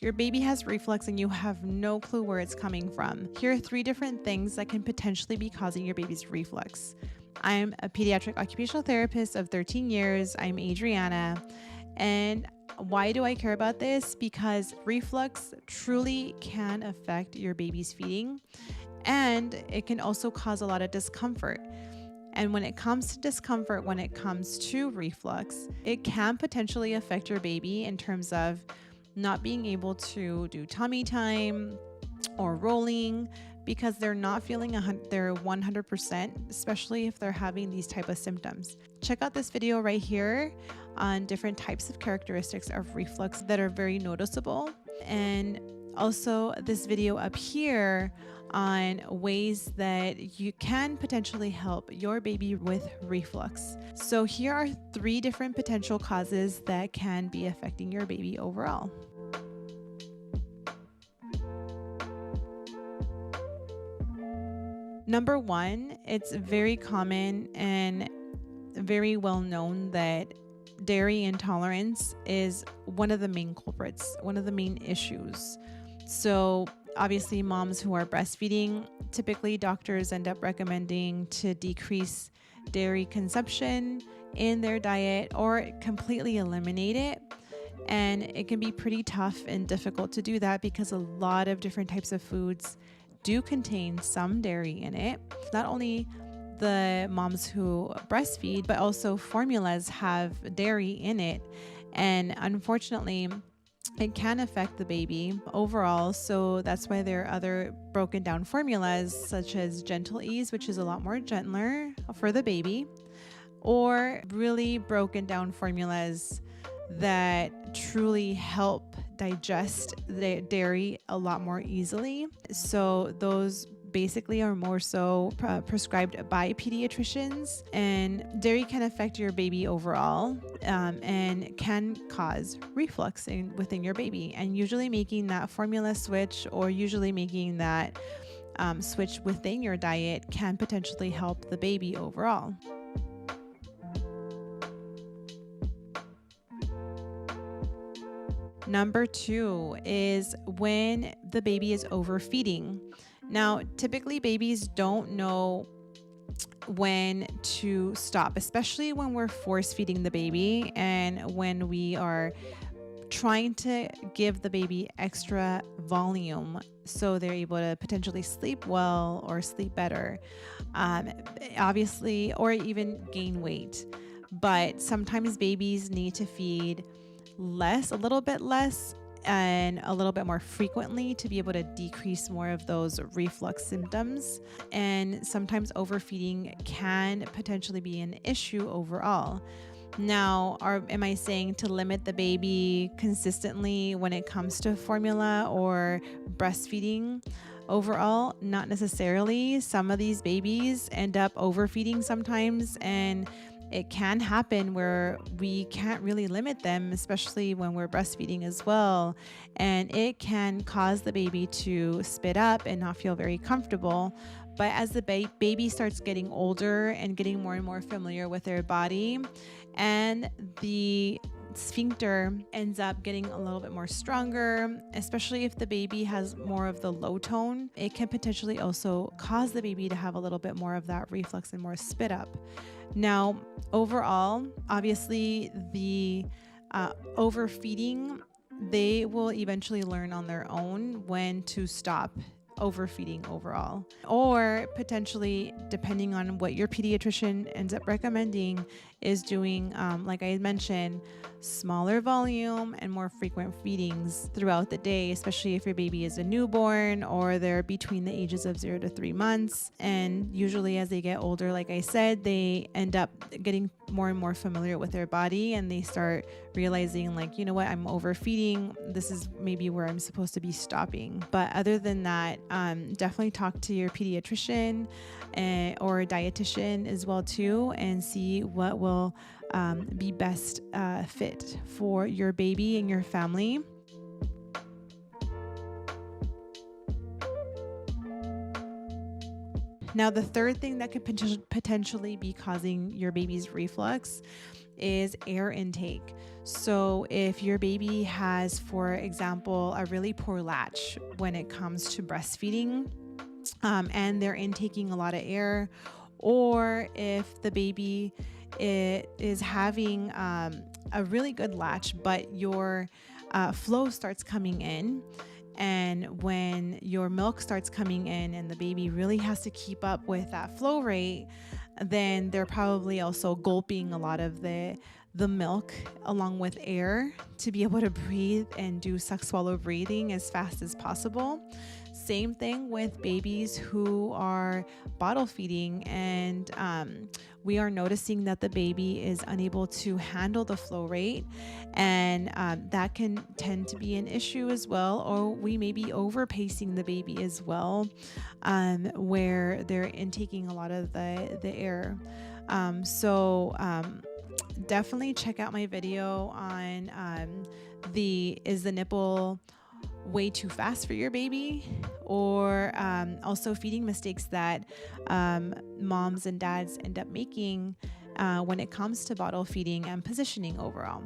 Your baby has reflux and you have no clue where it's coming from. Here are 3 different things that can potentially be causing your baby's reflux. I'm a pediatric occupational therapist of 13 years. I'm Adriana. And why do I care about this? Because reflux truly can affect your baby's feeding, and it can also cause a lot of discomfort. And when it comes to discomfort, when it comes to reflux, it can potentially affect your baby in terms of not being able to do tummy time or rolling because they're not feeling their 100%, especially if they're having these type of symptoms. Check out this video right here on different types of characteristics of reflux that are very noticeable, and also this video up here on ways that you can potentially help your baby with reflux. So here are 3 different potential causes that can be affecting your baby overall. Number 1, it's very common and very well known that dairy intolerance is one of the main culprits, one of the main issues. So obviously moms who are breastfeeding, typically doctors end up recommending to decrease dairy consumption in their diet or completely eliminate it. And it can be pretty tough and difficult to do that because a lot of different types of foods do contain some dairy in it. Not only the moms who breastfeed, but also formulas have dairy in it. And unfortunately, it can affect the baby overall. So that's why there are other broken down formulas such as Gentle Ease, which is a lot more gentler for the baby, or really broken down formulas that truly help digest the dairy a lot more easily. So those basically are more so prescribed by pediatricians, and dairy can affect your baby overall and can cause reflux within your baby. And usually making that formula switch or usually making that switch within your diet can potentially help the baby overall. Number 2 is when the baby is overfeeding. Now, typically babies don't know when to stop, especially when we're force feeding the baby and when we are trying to give the baby extra volume so they're able to potentially sleep well or sleep better, obviously, or even gain weight. But sometimes babies need to feed less, a little bit less, and a little bit more frequently to be able to decrease more of those reflux symptoms. And sometimes overfeeding can potentially be an issue overall. Now, am I saying to limit the baby consistently when it comes to formula or breastfeeding? Overall, not necessarily. Some of these babies end up overfeeding sometimes, and it can happen where we can't really limit them, especially when we're breastfeeding as well. And it can cause the baby to spit up and not feel very comfortable. But as the baby starts getting older and getting more and more familiar with their body, and the sphincter ends up getting a little bit more stronger, especially if the baby has more of the low tone, it can potentially also cause the baby to have a little bit more of that reflux and more spit up. Now, overall, obviously the overfeeding, they will eventually learn on their own when to stop overfeeding overall, or potentially, depending on what your pediatrician ends up recommending, is doing, like I mentioned, smaller volume and more frequent feedings throughout the day, especially if your baby is a newborn or they're between the ages of 0 to 3 months. And usually as they get older, like I said, they end up getting more and more familiar with their body, and they start realizing, like, you know what, I'm overfeeding. This is maybe where I'm supposed to be stopping. But other than that, definitely talk to your pediatrician or a dietitian as well too, and see what will be best fit for your baby and your family. Now, the third thing that could potentially be causing your baby's reflux is air intake. So if your baby has, for example, a really poor latch when it comes to breastfeeding, and they're intaking a lot of air, or if the baby is having a really good latch, but your flow starts coming in, and when your milk starts coming in and the baby really has to keep up with that flow rate, then they're probably also gulping a lot of the milk along with air to be able to breathe and do suck swallow breathing as fast as possible. Same thing with babies who are bottle feeding, and we are noticing that the baby is unable to handle the flow rate, and that can tend to be an issue as well. Or we may be overpacing the baby as well, where they're intaking a lot of the air. Definitely check out my video on is the nipple way too fast for your baby, or also feeding mistakes that moms and dads end up making when it comes to bottle feeding and positioning overall.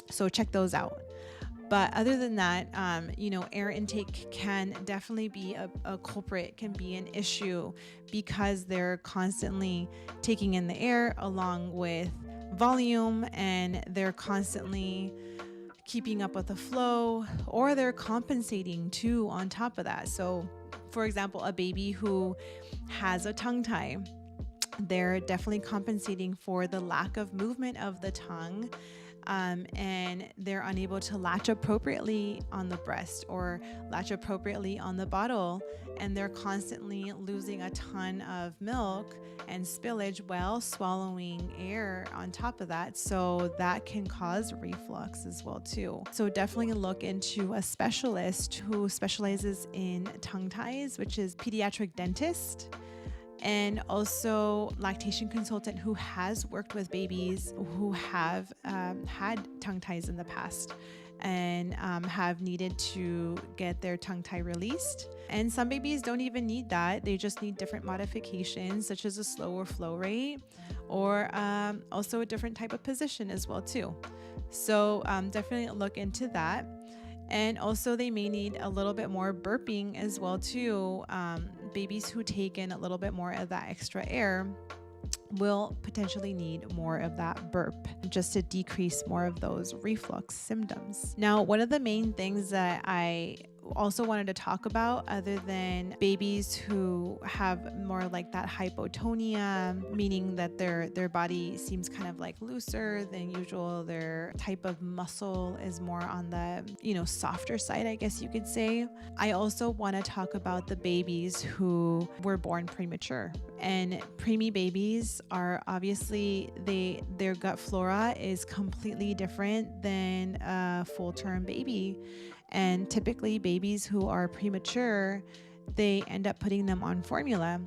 So check those out. But other than that, air intake can definitely be a culprit, can be an issue, because they're constantly taking in the air along with volume, and they're constantly keeping up with the flow, or they're compensating too on top of that. So for example, a baby who has a tongue tie, they're definitely compensating for the lack of movement of the tongue, and they're unable to latch appropriately on the breast or latch appropriately on the bottle, and they're constantly losing a ton of milk and spillage while swallowing air on top of that. So that can cause reflux as well too. So definitely look into a specialist who specializes in tongue ties, which is pediatric dentist, and also lactation consultant who has worked with babies who have had tongue ties in the past and have needed to get their tongue tie released. And some babies don't even need that. They just need different modifications, such as a slower flow rate, or also a different type of position as well too. So definitely look into that. And also they may need a little bit more burping as well too. Babies who take in a little bit more of that extra air will potentially need more of that burp, just to decrease more of those reflux symptoms. Now, one of the main things that I also wanted to talk about, other than babies who have more like that hypotonia, meaning that their body seems kind of like looser than usual, their type of muscle is more on the softer side, I guess you could say. I also want to talk about the babies who were born premature. And preemie babies are obviously, their gut flora is completely different than a full-term baby. And typically babies who are premature, they end up putting them on formula.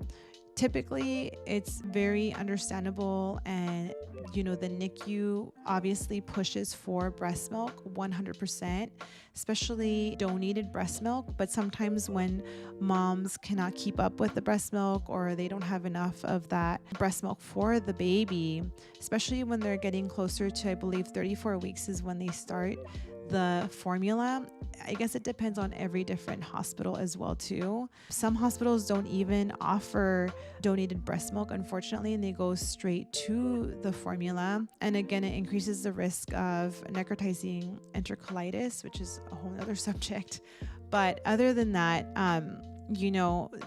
Typically it's very understandable, and the NICU obviously pushes for breast milk 100%, especially donated breast milk. But sometimes when moms cannot keep up with the breast milk, or they don't have enough of that breast milk for the baby, especially when they're getting closer to, I believe 34 weeks is when they start the formula. I guess it depends on every different hospital as well too. Some hospitals don't even offer donated breast milk, unfortunately, and they go straight to the formula. And again, it increases the risk of necrotizing enterocolitis, which is a whole other subject. But other than that,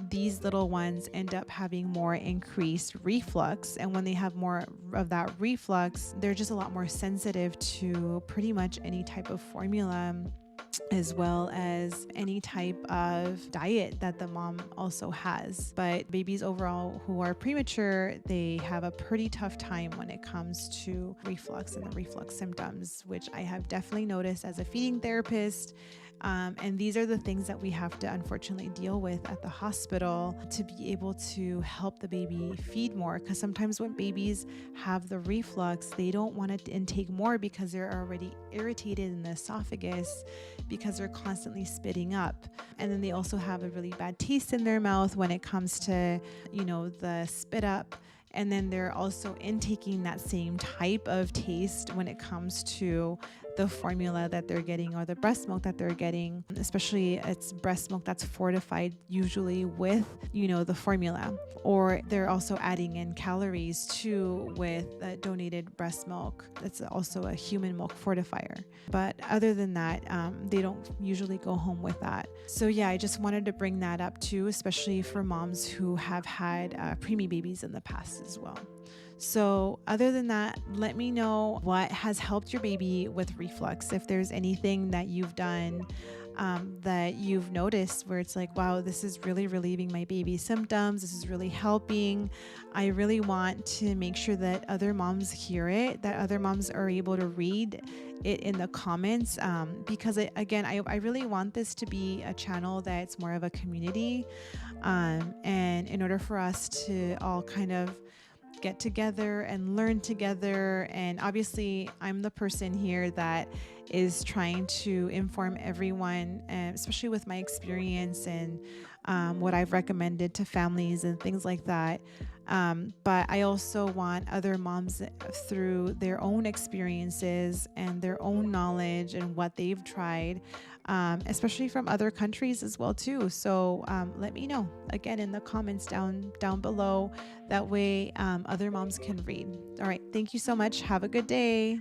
these little ones end up having more increased reflux. And when they have more of that reflux, they're just a lot more sensitive to pretty much any type of formula, as well as any type of diet that the mom also has. But babies overall who are premature, they have a pretty tough time when it comes to reflux and the reflux symptoms, which I have definitely noticed as a feeding therapist. And these are the things that we have to unfortunately deal with at the hospital to be able to help the baby feed more. Because sometimes when babies have the reflux, they don't want to intake more because they're already irritated in the esophagus, because they're constantly spitting up. And then they also have a really bad taste in their mouth when it comes to, the spit up And then they're also intaking that same type of taste when it comes to the formula that they're getting or the breast milk that they're getting, especially it's breast milk that's fortified usually with, the formula. Or they're also adding in calories too with donated breast milk. That's also a human milk fortifier. But other than that, they don't usually go home with that. So yeah, I just wanted to bring that up too, especially for moms who have had preemie babies in the past as well. So other than that, let me know what has helped your baby with reflux. If there's anything that you've done that you've noticed where it's like, wow, this is really relieving my baby's symptoms. This is really helping. I really want to make sure that other moms hear it, that other moms are able to read it in the comments, because I really want this to be a channel that's more of a community. And in order for us to all kind of get together and learn together. And obviously, I'm the person here that is trying to inform everyone, especially with my experience and what I've recommended to families and things like that. But I also want other moms through their own experiences and their own knowledge and what they've tried, especially from other countries as well too. So let me know again in the comments down below. That way other moms can read. All right. Thank you so much. Have a good day.